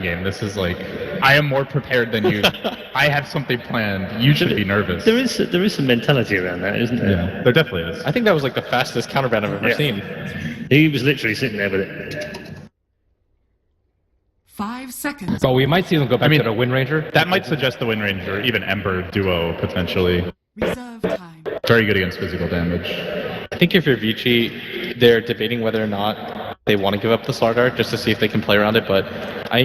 game. This is like, I am more prepared than you. I have something planned. You should be nervous. There is some mentality around that, isn't there? Yeah, there definitely is. I think that was like the fastest counterban I've ever seen. He was literally sitting there with it. 5 seconds. But we might see them go back to the Wind Ranger. That might suggest the Wind Ranger, even Ember duo, potentially. Reserve time. Very good against physical damage. I think if you're Vici, they're debating whether or not they want to give up the Slar Dart just to see if they can play around it, but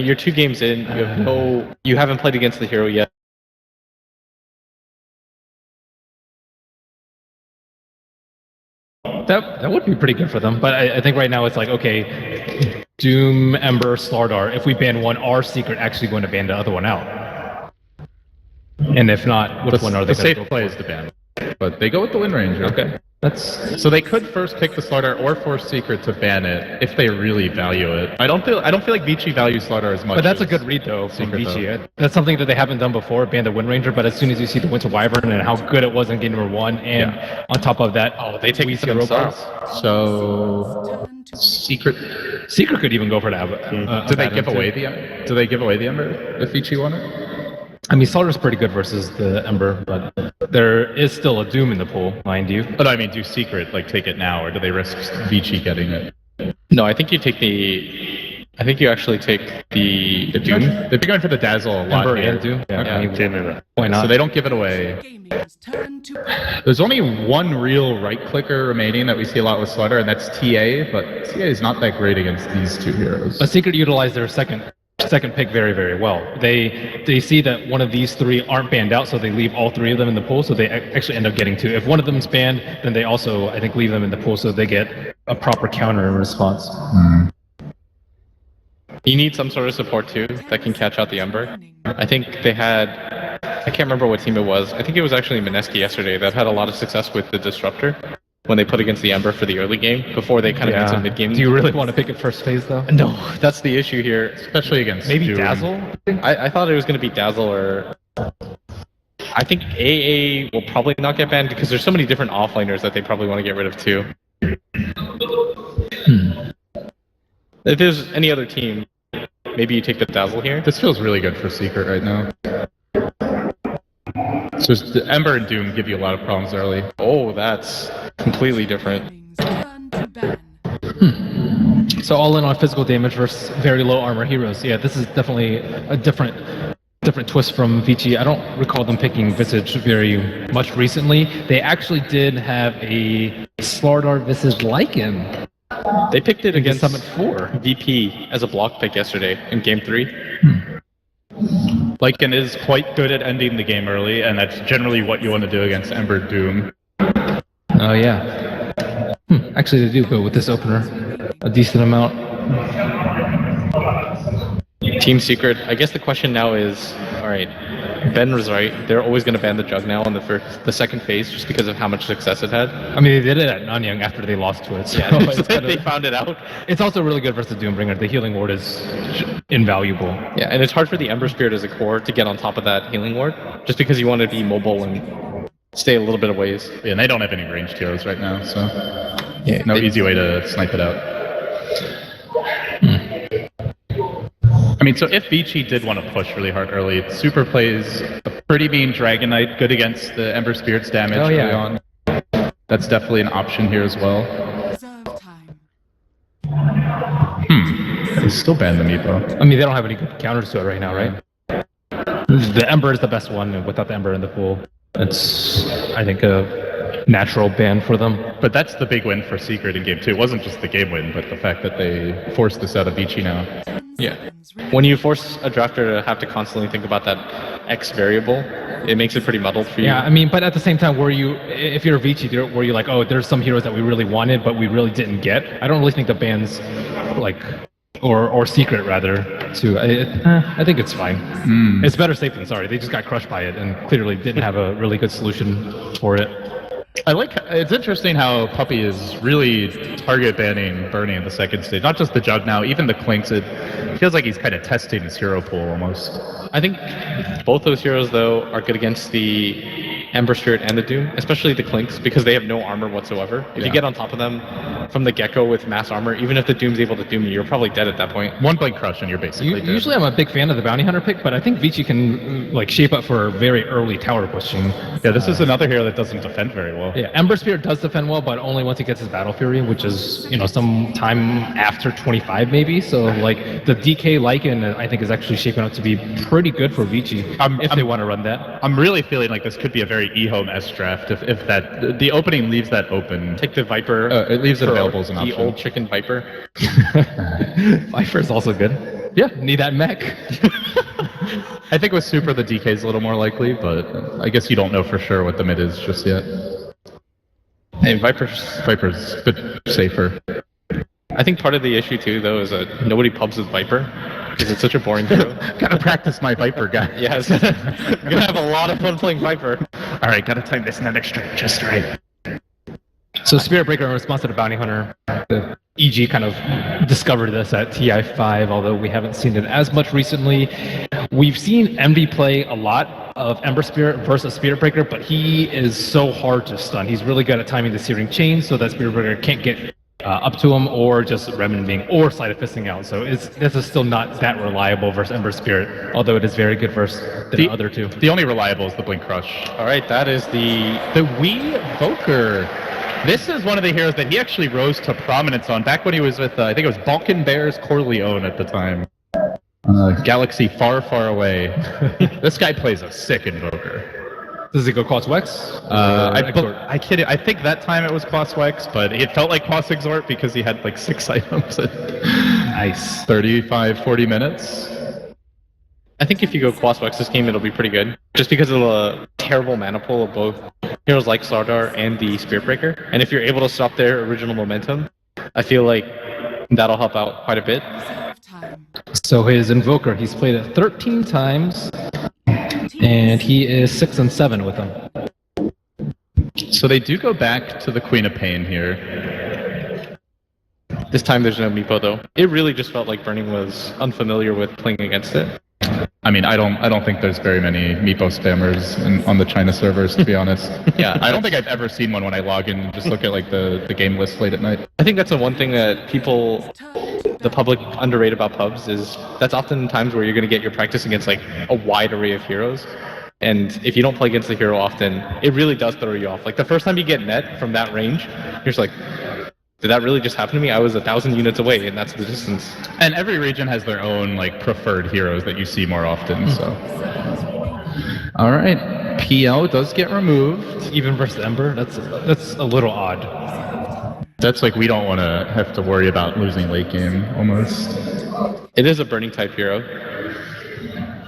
you're 2 games in, you haven't played against the hero yet. That would be pretty good for them, but I think right now it's like, okay, Doom, Ember, Slar Dart. If we ban one, are Secret actually going to ban the other one out? And if not, which one are they the going to safe go play for? is the ban. But they go with the Wind Ranger. Okay. That's So they could first pick the Slar Dart or force Secret to ban it if they really value it. I don't feel like Vici values Slar Dart as much. But that's a as good read though from Secret, Vici. though. That's something that they haven't done before, ban the Wind Ranger, but as soon as you see the Winter Wyvern and how good it was in game number 1, and on top of that, They take it to themselves. So Secret. Secret could even go for that. Do they give away the Ember if Vici won it? I mean, Slar is pretty good versus the Ember, but there is still a Doom in the pool, mind you. But I mean, do Secret take it now, or do they risk Vici getting it? No, I think you actually take the Doom. They've been going for the Dazzle a lot Ember here. and Doom. Yeah, Okay. I mean, why not? So they don't give it away. Gaming's turn to ban. There's only one real right-clicker remaining that we see a lot with Slutter, and that's TA, but TA is not that great against these 2 heroes. But Secret utilized their second pick very, very well. They see that one of these 3 aren't banned out, so they leave all 3 of them in the pool, so they actually end up getting 2. If one of them's banned, then they also, I think, leave them in the pool so they get a proper counter in response. You need some sort of support too that can catch out the Ember. I think they had, I can't remember what team it was. I think it was actually Mineski yesterday that had a lot of success with the Disruptor when they put against the Ember for the early game before they kind of did some mid game. Do you really want to pick it first phase though? No, that's the issue here. Especially against Maybe Doom. Dazzle? I thought it was going to be Dazzle or... I think AA will probably not get banned because there's so many different offlaners that they probably want to get rid of too. If there's any other team, maybe you take the Dazzle here. This feels really good for Secret right now. So the Ember and Doom give you a lot of problems early. Oh, that's completely different. Gaming's turn to ban. So all in on physical damage versus very low armor heroes. Yeah, this is definitely a different twist from Vici. I don't recall them picking Visage very much recently. They actually did have a Slar Dart Visage Lycan. They picked it against Summit 4. VP as a block pick yesterday in Game 3. Lycan is quite good at ending the game early, and that's generally what you want to do against Ember Doom. Oh yeah. Actually, they do go with this opener a decent amount. Team Secret, I guess the question now is, alright, Ben was right. They're always going to ban the Jug now on the second phase just because of how much success it had. I mean, they did it at Nanyang after they lost to it. So Yeah, it's they found it out. It's also really good versus Doombringer. The healing ward is invaluable. Yeah, and it's hard for the Ember Spirit as a core to get on top of that healing ward just because you want to be mobile and stay a little bit of ways. Yeah, and they don't have any ranged heroes right now, so Yeah, no easy way to snipe it out. I mean, so if Vici did want to push really hard early, Super plays a pretty mean Dragon Knight, good against the Ember Spirit's damage early on. That's definitely an option here as well. Reserve time. They still ban the Meepo. I mean, they don't have any good counters to it right now, right? The Ember is the best one, and without the Ember in the pool, it's, I think, a natural ban for them. But that's the big win for Secret in Game 2. It wasn't just the game win, but the fact that they forced this out of Vici now. Yeah. When you force a drafter to have to constantly think about that X variable, it makes it pretty muddled for you. Yeah, I mean, but at the same time, if you're a Vici, were you like, oh, there's some heroes that we really wanted, but we really didn't get? I don't really think the bans, like, or Secret rather, too. I think it's fine. It's better safe than sorry. They just got crushed by it and clearly didn't have a really good solution for it. It's interesting how Puppy is really target banning Bernie in the second stage. Not just the Jug now, even the Clinks. It feels like he's kind of testing his hero pool almost. I think both those heroes, though, are good against the Ember Spirit and the Doom, especially the Clinks, because they have no armor whatsoever. If you get on top of them, from the get-go with mass armor, even if the Doom's able to Doom you, you're probably dead at that point. One blink crush and you're basically dead. Usually I'm a big fan of the Bounty Hunter pick, but I think Vici can like shape up for very early tower pushing. Yeah, this is another hero that doesn't defend very well. Yeah, Ember Spirit does defend well, but only once he gets his Battle Fury, which is, you know, some time after 25 maybe. So like the DK Lycan I think is actually shaping up to be pretty good for Vici if they want to run that. I'm really feeling like this could be a very E-Home S draft if that the opening leaves that open. Take the Viper. It leaves it available as an option. The old chicken Viper. Viper is also good. Yeah, need that mech. I think with Super the DK is a little more likely, but I guess you don't know for sure what the mid is just yet. And Viper's a bit safer. I think part of the issue too, though, is that nobody pubs with Viper because it's such a boring hero. Gotta practice my Viper guy. Yes, I'm gonna have a lot of fun playing Viper. All right, gotta time this nether string just right. So Spirit Breaker in response to the Bounty Hunter, the EG kind of discovered this at TI5, although we haven't seen it as much recently. We've seen Envy play a lot of Ember Spirit versus Spirit Breaker, but he is so hard to stun. He's really good at timing the Searing Chain so that Spirit Breaker can't get up to him or just remnanting or Sleight of Fisting out. So this is still not that reliable versus Ember Spirit, although it is very good versus the other two. The only reliable is the Blink Crush. All right, that is the Wii Voker. This is one of the heroes that he actually rose to prominence on back when he was with, I think it was Balkan Bears Corleone at the time. Galaxy Far, Far Away. This guy plays a sick Invoker. Does he go Quas Wex? I kid you. I think that time it was Quas Wex, but it felt like Quas Exort because he had like 6 items at Nice. 35, 40 minutes. I think if you go Quas Wex this game, it'll be pretty good. Just because of the terrible mana pool of both heroes like Slardar and the Spirit Breaker. And if you're able to stop their original momentum, I feel like that'll help out quite a bit. Reserve time. So his Invoker, he's played it 13 times, and he is 6 and 7 with them. So they do go back to the Queen of Pain here. This time there's no Meepo though. It really just felt like Burning was unfamiliar with playing against it. I mean, I don't think there's very many Meepo spammers on the China servers, to be honest. Yeah, I don't think I've ever seen one when I log in and just look at like the game list late at night. I think that's the one thing that the public underrate about pubs is that's often times where you're going to get your practice against like a wide array of heroes. And if you don't play against the hero often, it really does throw you off. Like the first time you get net from that range, you're just like, did that really just happen to me? I was 1,000 units away, and that's the distance. And every region has their own like preferred heroes that you see more often. So, all right, PL does get removed. Even versus Ember, that's a little odd. That's like we don't want to have to worry about losing late game almost. It is a Burning type hero.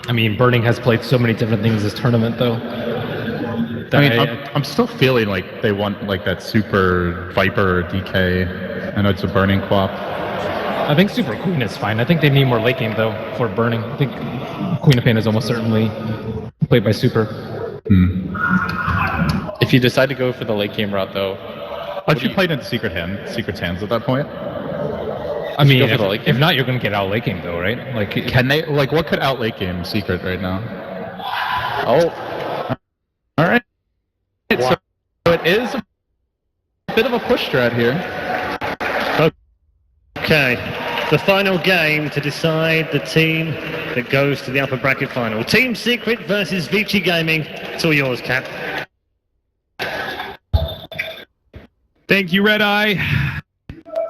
I mean, Burning has played so many different things this tournament, though. I mean, I'm still feeling like they want like that Super Viper DK. I know it's a Burning Quap. I think Super Queen is fine. I think they need more late game, though, for Burning. I think Queen of Pain is almost certainly played by Super. If you decide to go for the late game route, though... Aren't you playing into Secret Hands at that point? I mean, if not, you're going to get out late game, though, right? Like, can they... Like, what could out late game Secret right now? Oh. All right. So it is a bit of a push strat here. Okay, the final game to decide the team that goes to the upper bracket final. Team Secret versus Vici Gaming. It's all yours, Cap. Thank you, Red Eye.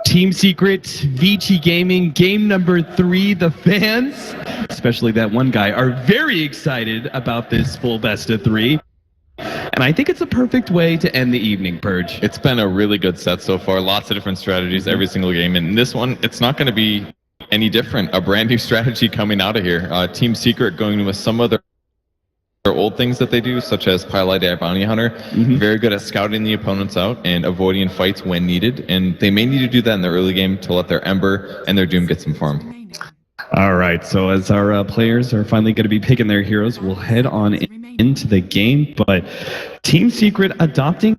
Team Secret, Vici Gaming, game number 3. The fans, especially that one guy, are very excited about this full best of 3. And I think it's a perfect way to end the evening, Purge. It's been a really good set so far. Lots of different strategies every single game. And in this one, it's not going to be any different. A brand new strategy coming out of here. Team Secret going with some of their old things that they do, such as Pilot Bounty Hunter. Very good at scouting the opponents out and avoiding fights when needed. And they may need to do that in the early game to let their Ember and their Doom get some farm. All right, so as our players are finally going to be picking their heroes, we'll head on into the game. But Team Secret adopting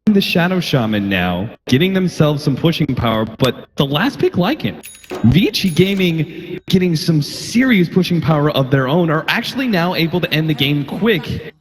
the Shadow Shaman now, getting themselves some pushing power, but the last pick Lycan. Vici Gaming getting some serious pushing power of their own, are actually now able to end the game quick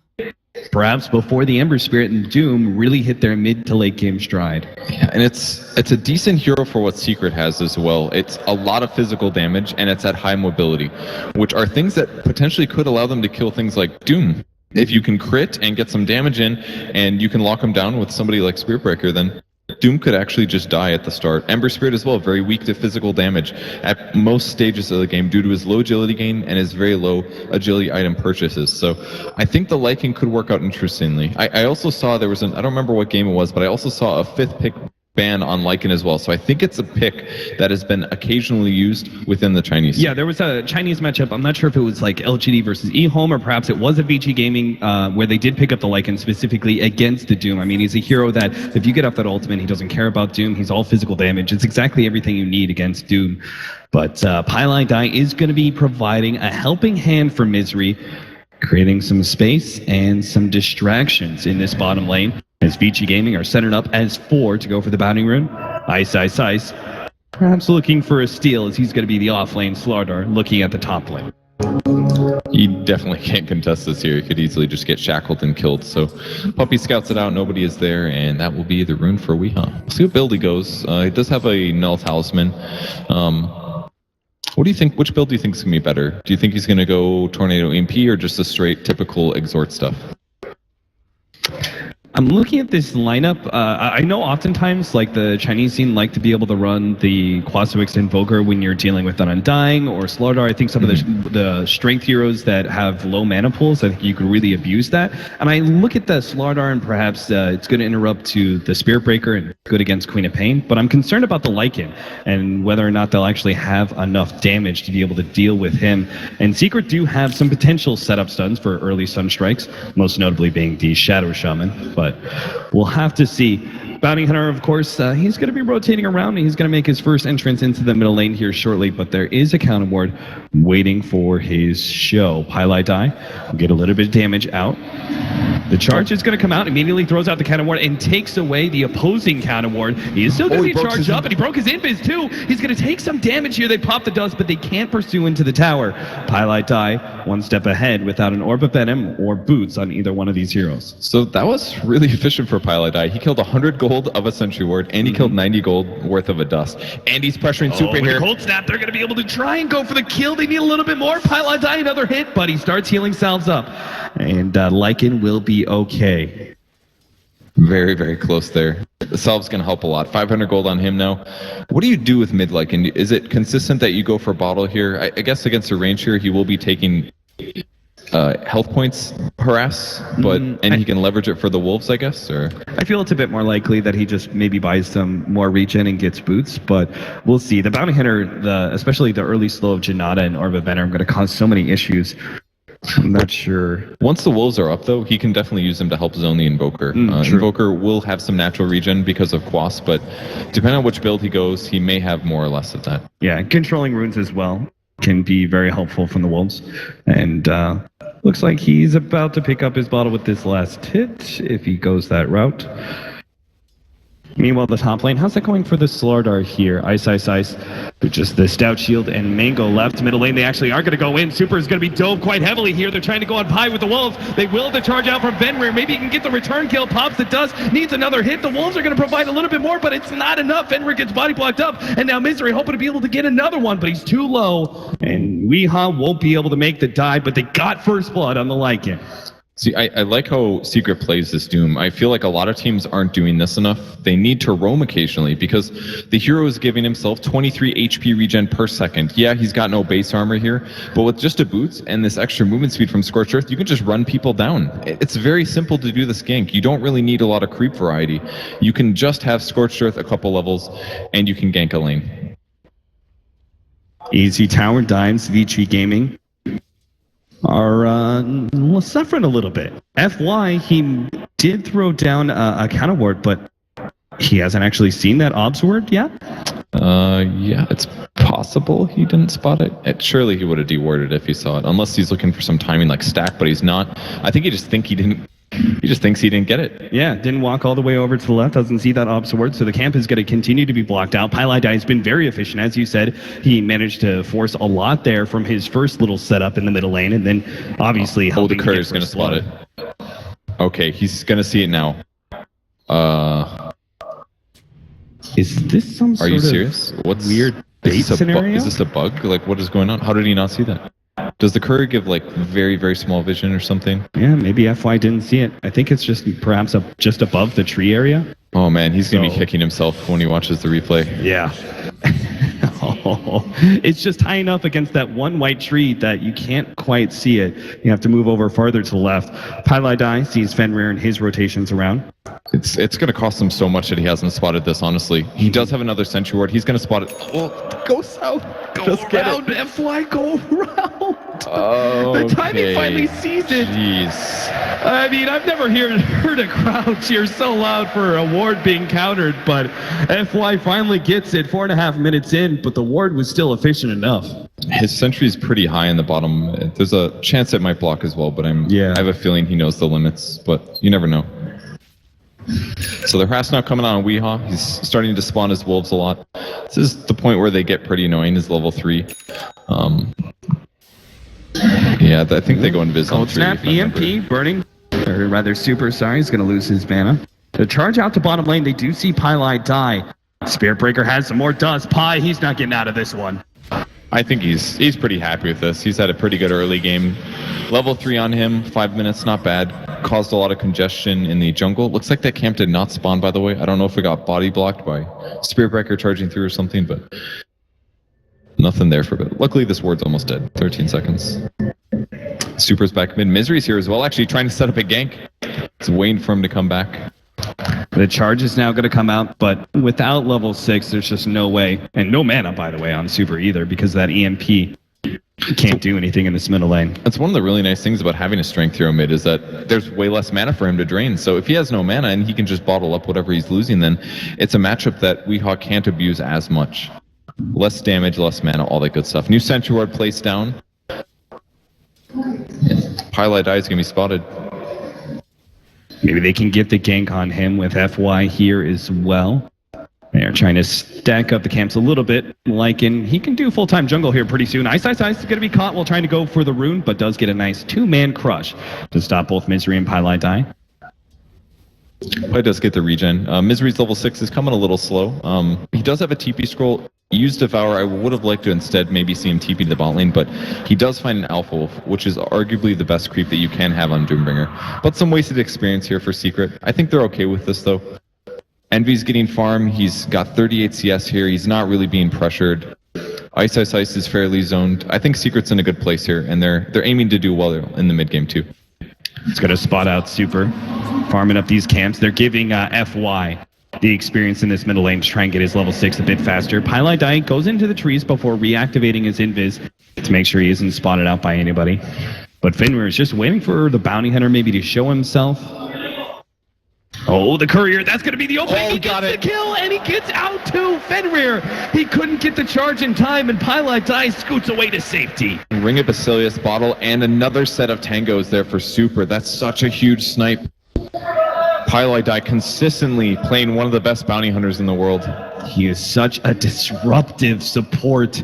perhaps before the Ember Spirit and Doom really hit their mid to late game stride. Yeah, and it's a decent hero for what Secret has as well. It's a lot of physical damage, and it's at high mobility, which are things that potentially could allow them to kill things like Doom. If you can crit and get some damage in, and you can lock them down with somebody like Spiritbreaker, then Doom could actually just die at the start. Ember Spirit as well, very weak to physical damage at most stages of the game due to his low agility gain and his very low agility item purchases. So I think the Lycan could work out interestingly. I also saw there was I don't remember what game it was, but I also saw a 5th pick ban on Lycan as well. So I think it's a pick that has been occasionally used within the Chinese. Yeah, there was a Chinese matchup. I'm not sure if it was like LGD versus eHome or perhaps it was a Vici Gaming where they did pick up the Lycan specifically against the Doom. I mean, he's a hero that if you get off that ultimate, he doesn't care about Doom. He's all physical damage. It's exactly everything you need against Doom. But Pylai Dai is going to be providing a helping hand for Misery, creating some space and some distractions in this bottom lane. As Vici Gaming are centered up as 4 to go for the bounty rune. Ice, perhaps looking for a steal as he's going to be the off-lane Slardar looking at the top lane. He definitely can't contest this here. He could easily just get shackled and killed. So Puppy scouts it out, nobody is there, and that will be the rune for Weehaw. We'll see what build he goes. He does have a Null Talisman. What do you think? Which build do you think is going to be better? Do you think he's going to go Tornado EMP or just a straight typical Exhort stuff? I'm looking at this lineup. I know oftentimes like the Chinese scene like to be able to run the Quaswix Invoker when you're dealing with an Undying or Slardar. I think some of the strength heroes that have low mana pools, I think you could really abuse that. And I look at the Slardar and perhaps it's going to interrupt to the Spiritbreaker and good against Queen of Pain. But I'm concerned about the Lycan and whether or not they'll actually have enough damage to be able to deal with him. And Secret do have some potential setup stuns for early Sunstrikes, most notably being the Shadow Shaman. But we'll have to see. Bounty Hunter, of course, he's going to be rotating around. He's going to make his first entrance into the middle lane here shortly, but there is a counter ward waiting for his show. Pylai Dai will get a little bit of damage out. The charge is going to come out, immediately throws out the counter ward and takes away the opposing counter ward. He is still going to be charged up, and he broke his invis too. He's going to take some damage here. They pop the dust, but they can't pursue into the tower. Pylai Dai one step ahead without an Orb of Venom or boots on either one of these heroes. So that was really efficient for Pylai Dai. He killed 100 gold of a Sentry Ward, and he killed 90 gold worth of a dust. And he's pressuring Super here. Cold Snap, they're going to be able to try and go for the kill. They need a little bit more. Pylai Dai another hit, but he starts healing salves up. And Lycan will be okay. Very, very close there. The salve's going to help a lot. 500 gold on him now. What do you do with mid Lycan? Is it consistent that you go for bottle here? I guess against a range here, he will be taking health points harass, but and he can leverage it for the wolves, I guess. Or I feel it's a bit more likely that he just maybe buys some more regen and gets boots, but we'll see. The Bounty Hunter, especially the early slow of Janata and Orb of Venom, are going to cause so many issues. I'm not sure. Once the wolves are up, though, he can definitely use them to help zone the Invoker. Invoker will have some natural regen because of Quas, but depending on which build he goes, he may have more or less of that. Yeah, controlling runes as well can be very helpful from the wolves. And looks like he's about to pick up his bottle with this last hit, if he goes that route. Meanwhile, the top lane, how's that going for the Slardar here? Ice. With just the Stout Shield and Mango left. Middle lane, they actually are going to go in. Super is going to be dove quite heavily here. They're trying to go on Pi with the Wolves. They will the charge out from Venrir. Maybe he can get the return kill. Pops the dust. Needs another hit. The Wolves are going to provide a little bit more, but it's not enough. Venrir gets body blocked up. And now Misery hoping to be able to get another one, but he's too low. And Weehaw won't be able to make the dive, but they got first blood on the Lycan. See, I like how Secret plays this Doom. I feel like a lot of teams aren't doing this enough. They need to roam occasionally because the hero is giving himself 23 HP regen per second. Yeah, he's got no base armor here, but with just a boots and this extra movement speed from Scorched Earth, you can just run people down. It's very simple to do this gank. You don't really need a lot of creep variety. You can just have Scorched Earth a couple levels and you can gank a lane. Easy tower dives, Vici Gaming are suffering a little bit. FY, he did throw down a counter ward, but he hasn't actually seen that Obs ward yet? Yeah, it's possible he didn't spot it. Surely he would have dewarded if he saw it, unless he's looking for some timing like stack, but he's not. I think he just thinks he didn't get it. Yeah, didn't walk all the way over to the left, doesn't see that Obs ward, so the camp is going to continue to be blocked out. Pylai Dai has been very efficient, as you said. He managed to force a lot there from his first little setup in the middle lane, and then obviously the Courier's going to spot it. Okay, he's gonna see it now. Is this some sort Are you of serious? What's weird bait is this scenario? is this a bug? Like, what is going on? How did he not see that? Does the courier give like very, very small vision or something? Yeah, maybe FY didn't see it. I think it's just perhaps just above the tree area. Oh man, he's gonna be So- kicking himself when he watches the replay. Yeah. It's just high enough against that one white tree that you can't quite see it. You have to move over farther to the left. Pylai Dai sees Fenrir and his rotations around. It's gonna cost him so much that he hasn't spotted this. Honestly, he does have another sentry ward. He's gonna spot it. Well, go south. Go Just get around, it. FY, go around. Oh, The time he finally sees it. Jeez. I mean, I've never heard a crowd cheer so loud for a ward being countered, but FY finally gets it 4.5 minutes in, but the ward was still efficient enough. His sentry's pretty high in the bottom. There's a chance it might block as well, but I have a feeling he knows the limits, but you never know. So the harass now coming on Weehaw. He's starting to spawn his wolves a lot. This is the point where they get pretty annoying, is level 3. Yeah, I think they go invis on Cold 3. snap, EMP, burning, or rather super, sorry, he's going to lose his mana. The charge out to bottom lane, they do see Pylai die. Spirit Breaker has some more dust. Pi, he's not getting out of this one. I think he's pretty happy with this. He's had a pretty good early game. Level 3 on him, 5 minutes, not bad. Caused a lot of congestion in the jungle. Looks like that camp did not spawn, by the way. I don't know if it got body blocked by Spirit Breaker charging through or something, but nothing there for a bit. Luckily, this ward's almost dead. 13 seconds. Super's back mid. Misery's here as well, actually trying to set up a gank. It's waiting for him to come back. The charge is now going to come out, but without level 6, there's just no way. And no mana, by the way, on Super either, because that EMP can't do anything in this middle lane. That's one of the really nice things about having a strength hero mid, is that there's way less mana for him to drain. So if he has no mana and he can just bottle up whatever he's losing, then it's a matchup that Weehawk can't abuse as much. Less damage, less mana, all that good stuff. New Sentry Ward placed down. Pylai Dai is going to be spotted. Maybe they can get the gank on him with FY here as well. They're trying to stack up the camps a little bit. He can do full-time jungle here pretty soon. Ice is going to be caught while trying to go for the rune, but does get a nice 2-man crush to stop both Misery and Pylai Dai. He does get the regen. Misery's level 6 is coming a little slow. He does have a TP scroll. Used Devour. I would have liked to instead maybe see him TP to the bot lane, but he does find an Alpha Wolf, which is arguably the best creep that you can have on Doombringer. But some wasted experience here for Secret. I think they're okay with this though. Envy's getting farm. He's got 38 CS here. He's not really being pressured. Ice is fairly zoned. I think Secret's in a good place here, and they're aiming to do well in the mid game too. It's going to spot out Super, farming up these camps. They're giving FY the experience in this middle lane to try and get his level 6 a bit faster. Pylai Dai goes into the trees before reactivating his invis to make sure he isn't spotted out by anybody. But Fenrir is just waiting for the bounty hunter maybe to show himself. Oh, the courier, that's going to be the opening. He gets the kill, and he gets out too. Fenrir, he couldn't get the charge in time, and Pylai Dai scoots away to safety. Ring of Basilius bottle and another set of tangos there for Super. That's such a huge snipe. Pylai Dai consistently playing one of the best bounty hunters in the world. He is such a disruptive support,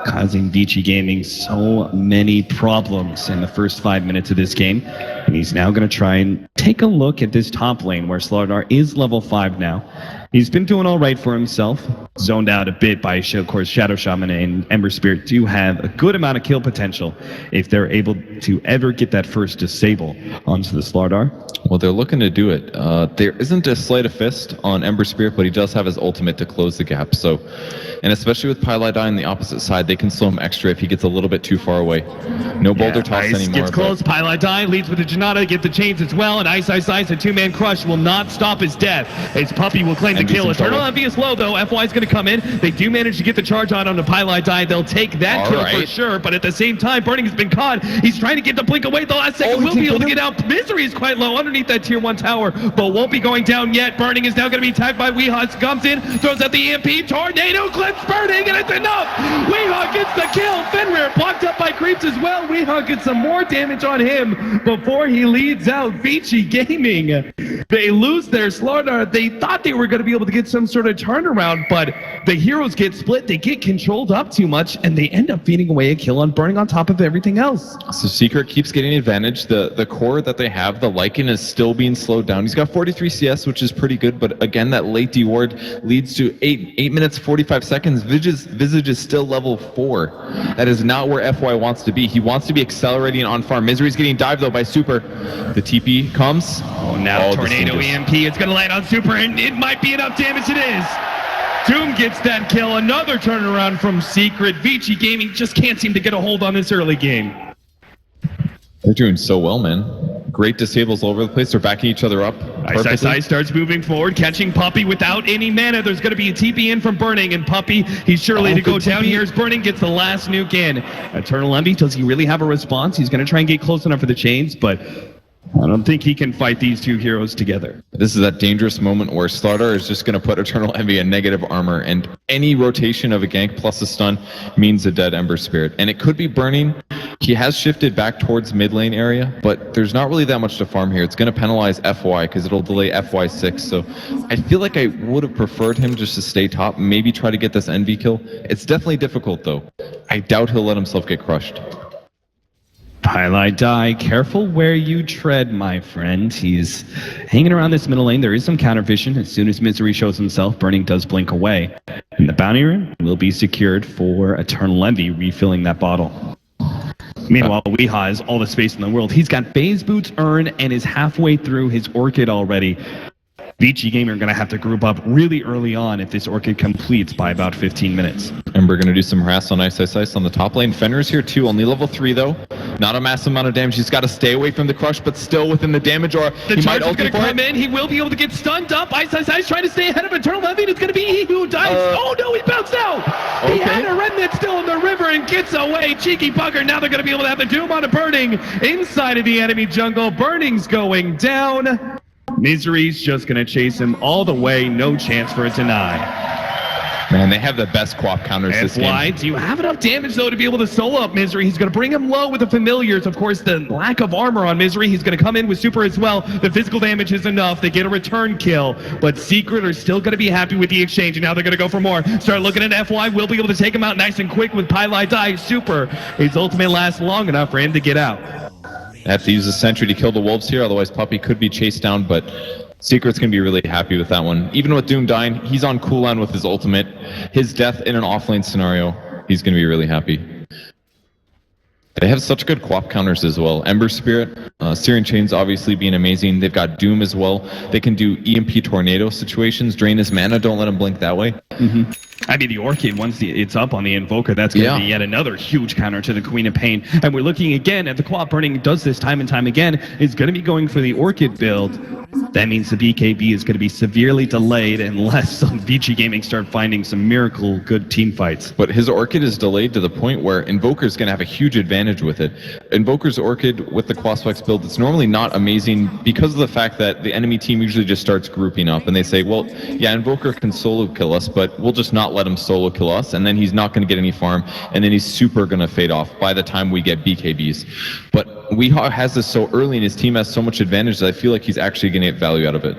causing Vici Gaming so many problems in the first 5 minutes of this game. And he's now going to try and take a look at this top lane where Slardar is level 5 now. He's been doing all right for himself, zoned out a bit by, of course, Shadow Shaman and Ember Spirit do have a good amount of kill potential if they're able to ever get that first disable onto the Slardar. Well, they're looking to do it. There isn't a sleight of fist on Ember Spirit, but he does have his ultimate to close the gap. So, and especially with Pylai Dai on the opposite side, they can slow him extra if he gets a little bit too far away. No boulder toss Ice anymore. gets close. Pylai Dai leads with the Janata, get the chains as well, and Ice, a 2-man crush will not stop his death. His puppy will claim the kill. Eternal Envy is low though. FY is going to come in. They do manage to get the charge on the Pylai Dai. They'll take that kill for sure, but at the same time, Burning has been caught. He's trying to get the blink away at the last second. Will be able to get out. Misery is quite low underneath that tier 1 tower, but won't be going down yet. Burning is now going to be attacked by Weehawk. Comes in, throws out the EMP, tornado clips Burning, and it's enough. Weehawk gets the kill. Fenrir blocked up by creeps as well. Weehawk gets some more damage on him before he leads out Vici Gaming. They lose their slaughter. They thought they were going to be able to get some sort of turnaround, but the heroes get split. They get controlled up too much, and they end up feeding away a kill on burning on top of everything else. So Secret keeps getting advantage. The core that they have, the Lycan, is still being slowed down. He's got 43 CS, which is pretty good, but again, that late deward leads to 8 minutes 45 seconds. Visage is still level 4. That is not where FY wants to be. He wants to be accelerating on farm. Misery's getting dived though by Super. The TP comes. Oh, now Tornado EMP. It's going to land on Super, and it might be enough damage. It is. Doom gets that kill. Another turnaround from Secret. Vici Gaming just can't seem to get a hold on this early game. They're doing so well, man. Great disables all over the place. They're backing each other up. Ice starts moving forward, catching Puppy without any mana. There's going to be a TP in from Burning, and Puppy, he's surely to go down here as Burning gets the last nuke in. Eternal Envy, does he really have a response? He's going to try and get close enough for the chains, but I don't think he can fight these two heroes together. This is that dangerous moment where Slaughter is just going to put Eternal Envy in negative armor, and any rotation of a gank plus a stun means a dead Ember Spirit. And it could be Burning. He has shifted back towards mid lane area, but there's not really that much to farm here. It's going to penalize FY because it'll delay FY6. So I feel like I would have preferred him just to stay top, maybe try to get this Envy kill. It's definitely difficult though. I doubt he'll let himself get crushed. Highlight die, careful where you tread, my friend. He's hanging around this middle lane. There is some counter vision. As soon as Misery shows himself, Burning does blink away. And the bounty room will be secured for Eternal Envy, refilling that bottle. Meanwhile, Weeha has all the space in the world. He's got Base Boots earned and is halfway through his Orchid already. Vici Gamer are going to have to group up really early on if this Orchid completes by about 15 minutes. And we're going to do some harass on Ice on the top lane. Fenrir's here too, only level 3 though. Not a massive amount of damage. He's got to stay away from the crush, but still within the damage, or the he charge might is going to come in. He will be able to get stunned up. Ice trying to stay ahead of Eternal Envy. It's going to be he who dies. Oh no, he bounced out. Okay. He had a remnant still in the river and gets away. Cheeky bugger. Now they're going to be able to have the Doom on a Burning inside of the enemy jungle. Burning's going down. Misery's just going to chase him all the way. No chance for a deny. Man, they have the best co-op counters this game. Why? Do you have enough damage, though, to be able to solo up Misery? He's going to bring him low with the familiars. Of course, the lack of armor on Misery. He's going to come in with Super as well. The physical damage is enough. They get a return kill. But Secret are still going to be happy with the exchange, and now they're going to go for more. Start looking at FY. We'll be able to take him out nice and quick with Pylai Die. Super. His ultimate lasts long enough for him to get out. They have to use a sentry to kill the wolves here, otherwise Puppy could be chased down, but Secret's going to be really happy with that one. Even with Doom dying, he's on cooldown with his ultimate. His death in an offlane scenario, he's going to be really happy. They have such good co-op counters as well. Ember Spirit, Searing Chains obviously being amazing. They've got Doom as well. They can do EMP Tornado situations, drain his mana, don't let him blink that way. Mm-hmm. I mean, the Orchid, once it's up on the Invoker, that's going to be yet another huge counter to the Queen of Pain. And we're looking again at the co-op. Burning does this time and time again. Is going to be going for the Orchid build. That means the BKB is going to be severely delayed unless Vici Gaming start finding some miracle good team fights. But his Orchid is delayed to the point where Invoker's going to have a huge advantage with it. Invoker's Orchid with the Quasflex build, it's normally not amazing because of the fact that the enemy team usually just starts grouping up and they say, well, yeah, Invoker can solo kill us, but we'll just not let him solo kill us, and then he's not going to get any farm, and then he's super going to fade off by the time we get BKBs. But Weeha has this so early and his team has so much advantage that I feel like he's actually going to get value out of it.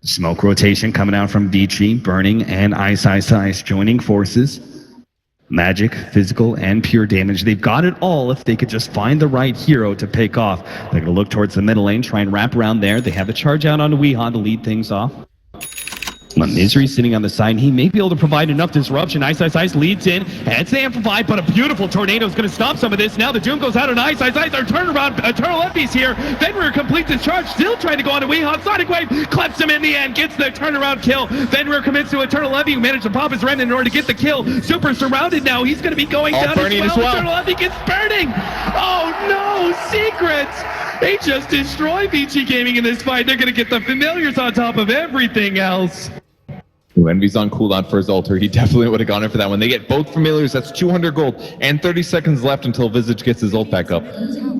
Smoke rotation coming out from Vici, Burning and Ice joining forces. Magic, physical, and pure damage. They've got it all if they could just find the right hero to pick off. They're going to look towards the middle lane, try and wrap around there. They have a charge out on Weeha to lead things off. Misery sitting on the side. He may be able to provide enough disruption. Ice leads in. Heads to amplify, but a beautiful tornado is going to stop some of this. Now the Doom goes out on Ice. Our turnaround. Eternal Envy's here. Fenrir completes his charge. Still trying to go on to Weeha. Sonic Wave clips him in the end. Gets the turnaround kill. Fenrir commits to Eternal Envy, who managed to pop his remnant in order to get the kill. Super surrounded now. He's going to be going down as well. Eternal Envy gets burning. Oh no, Secret. They just destroy Vici Gaming in this fight. They're going to get the familiars on top of everything else. Envy's on cooldown for his altar. He definitely would have gone in for that one. They get both familiars. That's 200 gold and 30 seconds left until Visage gets his ult back up.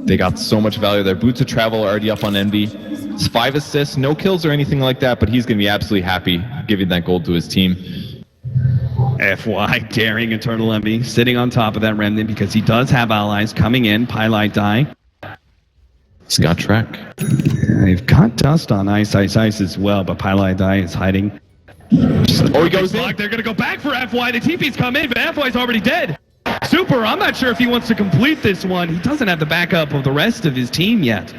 They got so much value there. Boots of Travel already up on Envy. It's 5 assists, no kills or anything like that, but he's going to be absolutely happy giving that gold to his team. FY daring Eternal Envy, sitting on top of that remnant because he does have allies coming in. Pylai Die. He's got track. They've got dust on Ice as well, but Pylai is hiding. Oh, he goes in. They're going to go back for FY. The TP's come in, but FY's already dead. Super, I'm not sure if he wants to complete this one. He doesn't have the backup of the rest of his team yet.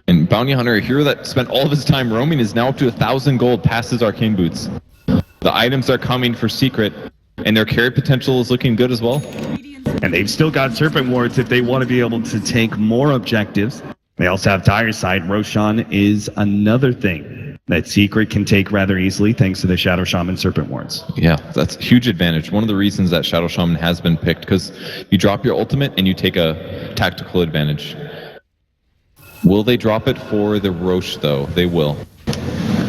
And Bounty Hunter, a hero that spent all of his time roaming, is now up to 1,000 gold past his arcane boots. The items are coming for Secret, and their carry potential is looking good as well. And they've still got Serpent Wards if they want to be able to take more objectives. They also have Dire Side. Roshan is another thing that Secret can take rather easily thanks to the Shadow Shaman Serpent Wards. Yeah, that's a huge advantage. One of the reasons that Shadow Shaman has been picked, because you drop your ultimate and you take a tactical advantage. Will they drop it for the Roche, though? They will.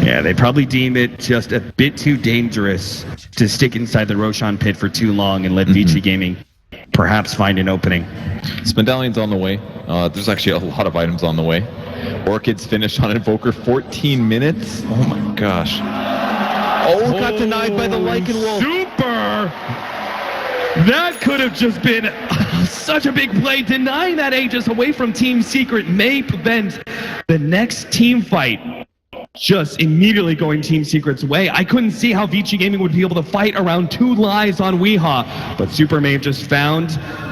Yeah, they probably deem it just a bit too dangerous to stick inside the Roshan pit for too long and let Vici Gaming perhaps find an opening. Spindallion's on the way. There's actually a lot of items on the way. Orchid's finished on Invoker, 14 minutes. Oh my gosh. Oh, got denied by the Lycan Wolf. Super! That could have just been such a big play. Denying that Aegis away from Team Secret may prevent the next team fight just immediately going Team Secret's way. I couldn't see how Vici Gaming would be able to fight around 2 lives on Weehaw, but Super may have just found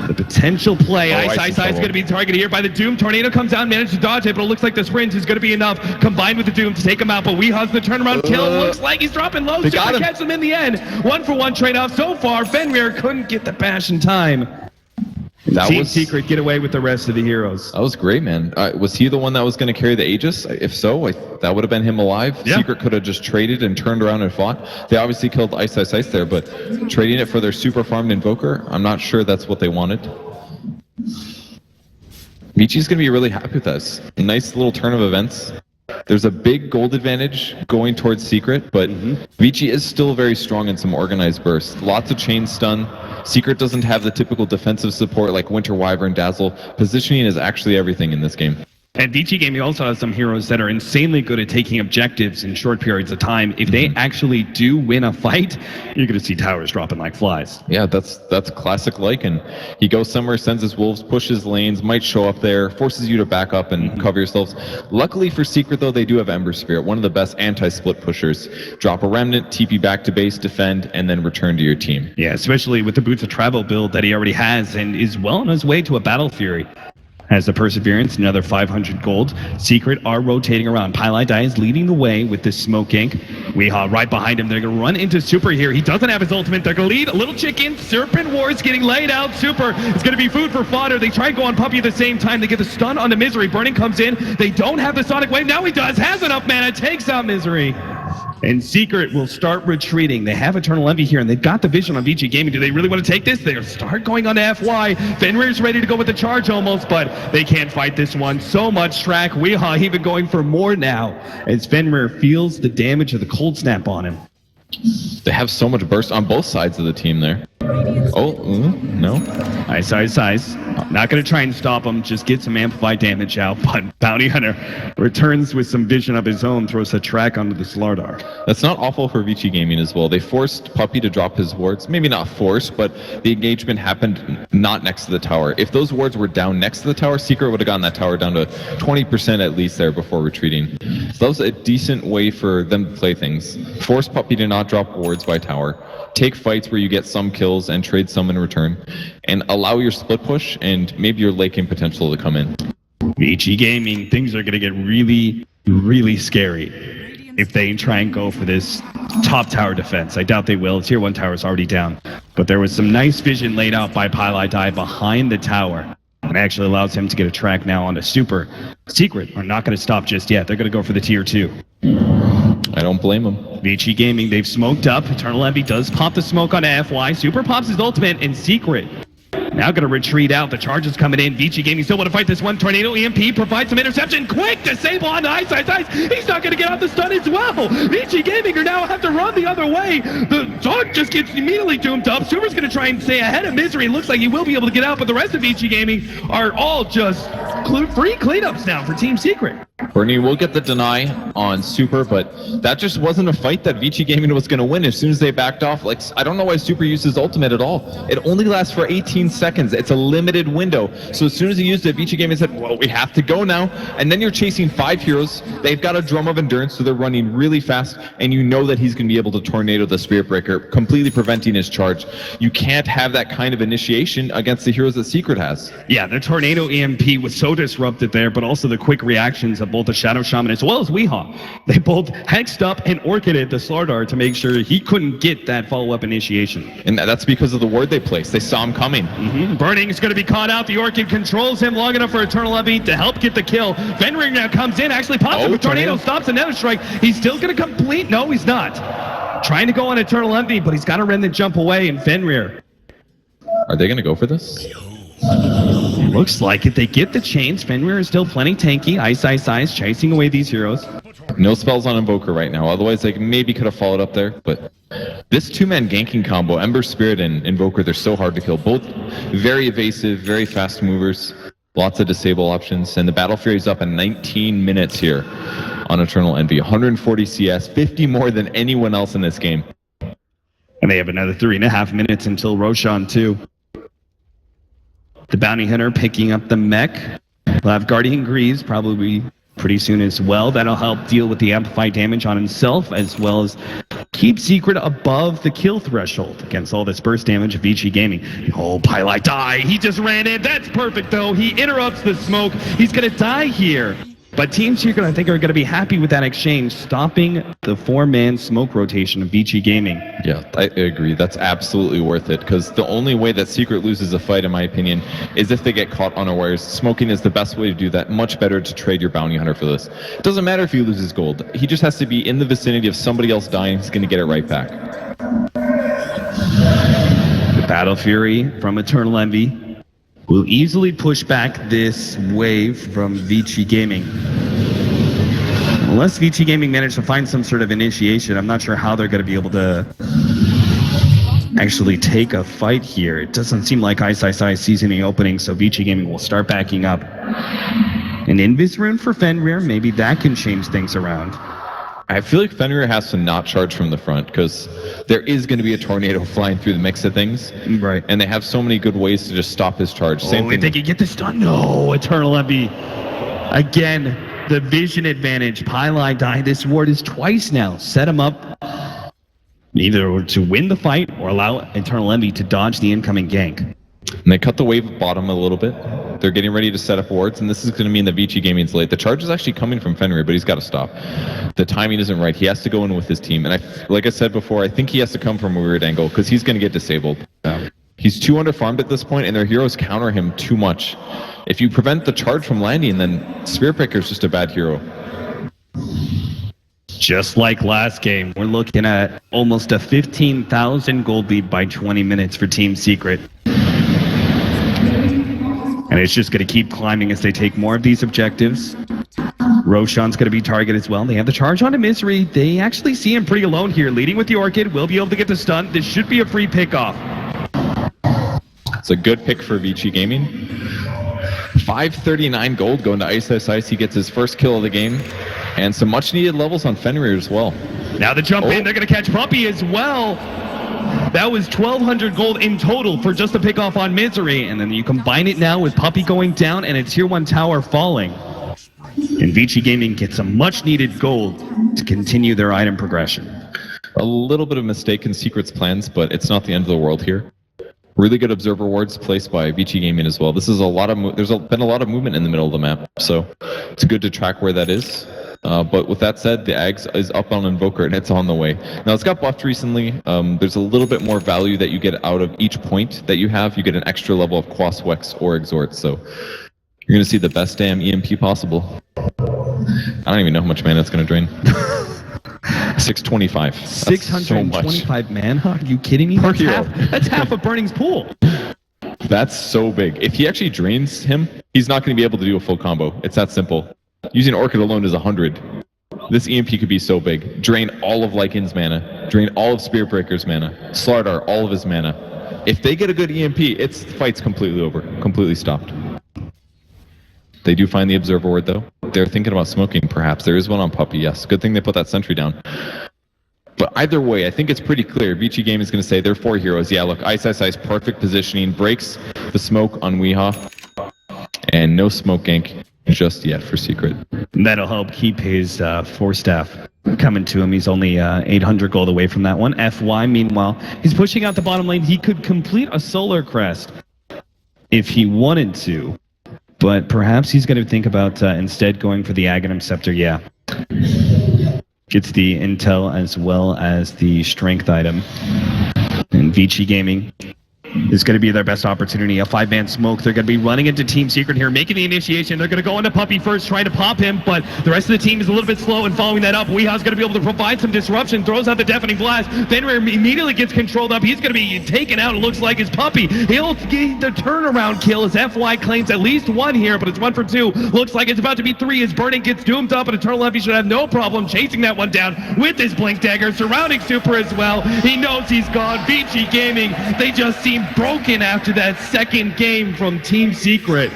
the potential play. Ice is going to be targeted here by the Doom. Tornado comes out and manages to dodge it, but it looks like the sprint is going to be enough combined with the Doom to take him out, but Weehaw's the turnaround kill. Looks like he's dropping low. Super catches him in the end. 1-for-1 trade-off so far. Fenrir couldn't get the bash in time. Team Secret get away with the rest of the heroes. That was great, man. Was he the one that was going to carry the Aegis? If so, that would have been him alive. Yeah. Secret could have just traded and turned around and fought. They obviously killed Ice there, but trading it for their super farmed Invoker, I'm not sure that's what they wanted. Vici's going to be really happy with us. A nice little turn of events. There's a big gold advantage going towards Secret, but Vici is still very strong in some organized bursts. Lots of chain stun. Secret doesn't have the typical defensive support like Winter Wyvern, Dazzle. Positioning is actually everything in this game. And Vici Gaming also has some heroes that are insanely good at taking objectives in short periods of time. If they actually do win a fight, you're going to see towers dropping like flies. Yeah, that's classic Lycan. He goes somewhere, sends his wolves, pushes lanes, might show up there, forces you to back up and cover yourselves. Luckily for Secret, though, they do have Ember Spirit, one of the best anti-split pushers. Drop a Remnant, TP back to base, defend, and then return to your team. Yeah, especially with the Boots of Travel build that he already has and is well on his way to a Battle Fury. Has the Perseverance, another 500 gold. Secret are rotating around. Pylai is leading the way with this Smoke Ink. Weehaw right behind him. They're going to run into Super here. He doesn't have his ultimate. They're going to lead. A little chicken. Serpent Wars getting laid out. Super is going to be food for fodder. They try and go on Puppy at the same time. They get the stun on the Misery. Burning comes in. They don't have the Sonic Wave. Now he does. Has enough mana. Takes out Misery. And Secret will start retreating. They have Eternal Envy here, and they've got the vision on Vici Gaming. Do they really want to take this? They'll start going on to FY. Fenrir's ready to go with the charge almost, but they can't fight this one. So much track. Weehaw even going for more now as Fenrir feels the damage of the cold snap on him. They have so much burst on both sides of the team there. Oh, no. Ice. Not going to try and stop him, just get some amplified damage out, but Bounty Hunter returns with some vision of his own, throws a track onto the Slardar. That's not awful for Vici Gaming as well. They forced Puppy to drop his wards. Maybe not forced, but the engagement happened not next to the tower. If those wards were down next to the tower, Secret would have gotten that tower down to 20% at least there before retreating. So that was a decent way for them to play things. Force Puppy to not drop wards by tower. Take fights where you get some kills and trade some in return, and allow your split push and maybe your Lycan potential to come in. Vici Gaming, things are going to get really, really scary if they try and go for this top tower defense. I doubt they will. Tier 1 tower is already down, but there was some nice vision laid out by Pylai behind the tower. And actually allows him to get a track now on a Super. Secret are not going to stop just yet. They're going to go for the Tier 2. I don't blame him. Vici Gaming, they've smoked up. Eternal Envy does pop the smoke on FY. Super pops his ultimate, and Secret now going to retreat out. The charge is coming in. Vici Gaming still want to fight this one. Tornado EMP provides some interception. Quick disable on Ice. He's not going to get out the stun as well. Vici Gaming are now have to run the other way. The dog just gets immediately doomed up. Super's going to try and stay ahead of Misery. Looks like he will be able to get out, but the rest of Vici Gaming are all just free cleanups now for Team Secret. Bernie will get the deny on Super, but that just wasn't a fight that Vici Gaming was going to win as soon as they backed off. Like, I don't know why Super uses ultimate at all. It only lasts for 18 seconds. It's a limited window. So as soon as he used it, Vici Gaming said, well, we have to go now. And then you're chasing 5 heroes. They've got a drum of endurance, so they're running really fast, and you know that he's going to be able to tornado the Spirit Breaker, completely preventing his charge. You can't have that kind of initiation against the heroes that Secret has. Yeah, the Tornado EMP was so disrupted there, but also the quick reactions of both the Shadow Shaman as well as Weehaw. They both hexed up and orchided the Slardar to make sure he couldn't get that follow-up initiation. And that's because of the ward they placed. They saw him coming. Burning is going to be caught out. The Orchid controls him long enough for Eternal Envy to help get the kill. Fenrir now comes in, actually pops him. Tornado stops another strike. He's still going to complete. No, he's not. Trying to go on Eternal Envy, but he's got to run the jump away, and Fenrir. Are they going to go for this? Looks like it. They get the chains. Fenrir is still plenty tanky. Ice, chasing away these heroes. No spells on Invoker right now. Otherwise, they maybe could have followed up there. But this two-man ganking combo, Ember Spirit and Invoker, they're so hard to kill. Both very evasive, very fast movers. Lots of disable options. And the Battle Fury's up in 19 minutes here on Eternal Envy. 140 CS, 50 more than anyone else in this game. And they have another 3.5 minutes until Roshan, too. The Bounty Hunter picking up the mech. We'll have Guardian Greaves probably pretty soon as well. That'll help deal with the amplified damage on himself, as well as keep Secret above the kill threshold against all this burst damage of Vici Gaming. Oh, Pylite die. He just ran in. That's perfect, though. He interrupts the smoke. He's going to die here. But Team Secret, I think, are going to be happy with that exchange, stopping the 4-man smoke rotation of Vici Gaming. Yeah, I agree. That's absolutely worth it, because the only way that Secret loses a fight, in my opinion, is if they get caught unawares. Smoking is the best way to do that. Much better to trade your Bounty Hunter for this. It doesn't matter if he loses gold. He just has to be in the vicinity of somebody else dying. He's going to get it right back. The Battle Fury from Eternal Envy will easily push back this wave from Vici Gaming. Unless Vici Gaming managed to find some sort of initiation, I'm not sure how they're going to be able to actually take a fight here. It doesn't seem like Ice sees any opening, so Vici Gaming will start backing up. An Invis rune for Fenrir, maybe that can change things around. I feel like Fenrir has to not charge from the front, because there is going to be a tornado flying through the mix of things. Right. And they have so many good ways to just stop his charge. Same thing. If they can get the stun. No, Eternal Envy. Again, the vision advantage. Pylite die. This ward is twice now. Set him up either to win the fight or allow Eternal Envy to dodge the incoming gank. And they cut the wave bottom a little bit. They're getting ready to set up wards, and this is going to mean that Vici Gaming's late. The charge is actually coming from Fenrir, but he's got to stop. The timing isn't right. He has to go in with his team. And like I said before, I think he has to come from a weird angle, because he's going to get disabled. He's too underfarmed at this point, and their heroes counter him too much. If you prevent the charge from landing, then Spirit Breaker's just a bad hero. Just like last game, we're looking at almost a 15,000 gold lead by 20 minutes for Team Secret. And it's just going to keep climbing as they take more of these objectives. Roshan's going to be targeted as well. They have the charge onto Misery. They actually see him pretty alone here. Leading with the Orchid. Will be able to get the stun. This should be a free pickoff. It's a good pick for Vici Gaming. 539 gold going to Ice. He gets his first kill of the game. And some much needed levels on Fenrir as well. Now the jump in. They're going to catch Puppy as well. That was 1,200 gold in total for just a pickoff on Misery. And then you combine it now with Puppy going down and a tier 1 tower falling. And Vici Gaming gets some much needed gold to continue their item progression. A little bit of mistake in Secret's plans, but it's not the end of the world here. Really good observer wards placed by Vici Gaming as well. This is a lot of there's been a lot of movement in the middle of the map, so it's good to track where that is. But with that said, the Ags is up on Invoker, and it's on the way. Now, it's got buffed recently. There's a little bit more value that you get out of each point that you have. You get an extra level of Quas, Wex, or Exhort, so you're going to see the best damn EMP possible. I don't even know how much mana it's going to drain. 625. 625 so mana? Are you kidding me? That's half of Burning's pool. That's so big. If he actually drains him, he's not going to be able to do a full combo. It's that simple. Using Orchid alone is 100. This EMP could be so big. Drain all of Lycan's mana. Drain all of Spirit Breaker's mana. Slardar, all of his mana. If they get a good EMP, the fight's completely over. Completely stopped. They do find the Observer Ward, though. they're thinking about smoking, perhaps. There is one on Puppy, yes. Good thing they put that sentry down. But either way, I think it's pretty clear. Vici Game is going to say they're 4 heroes. Yeah, look, Ice, perfect positioning, breaks the smoke on Weehaw, and no smoke gank just yet for Secret. That'll help keep his 4-staff coming to him. He's only 800 gold away from that one. FY, meanwhile, he's pushing out the bottom lane. He could complete a Solar Crest if he wanted to, but perhaps he's going to think about instead going for the Aghanim Scepter. Yeah. Gets the intel as well as the strength item. And Vici Gaming is going to be their best opportunity. A 5-man smoke. They're going to be running into Team Secret here, making the initiation. They're going to go into Puppy first, trying to pop him, but the rest of the team is a little bit slow in following that up. Weeha's going to be able to provide some disruption, throws out the deafening blast. Fenrir immediately gets controlled up. He's going to be taken out, it looks like, his Puppy. He'll get the turnaround kill as FY claims at least 1 here, but it's 1 for 2. Looks like it's about to be 3 as Burning gets doomed up, and Eternal Lefty should have no problem chasing that one down with his Blink Dagger, surrounding Super as well. He knows he's gone. Vici Gaming, they just seem broken after that second game from Team Secret.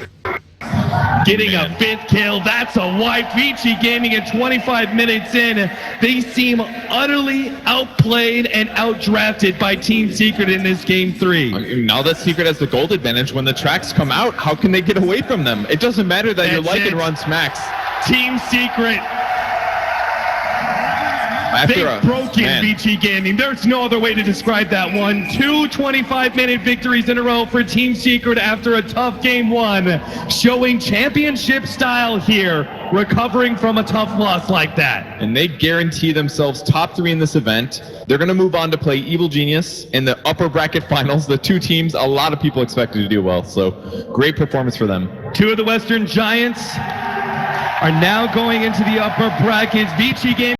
Getting a 5th kill, that's a wipe. Vici Gaming at 25 minutes in. They seem utterly outplayed and outdrafted by Team Secret in this game 3. Now that Secret has the gold advantage, when the tracks come out, how can they get away from them? It doesn't matter that your Lycan runs max. Team Secret. They've broken Vici Gaming. There's no other way to describe that one. 2 25-minute victories in a row for Team Secret after a tough game 1. Showing championship style here, recovering from a tough loss like that. And they guarantee themselves top 3 in this event. They're going to move on to play Evil Genius in the upper bracket finals. The 2 teams a lot of people expected to do well. So great performance for them. 2 of the Western Giants are now going into the upper brackets. Vici Gaming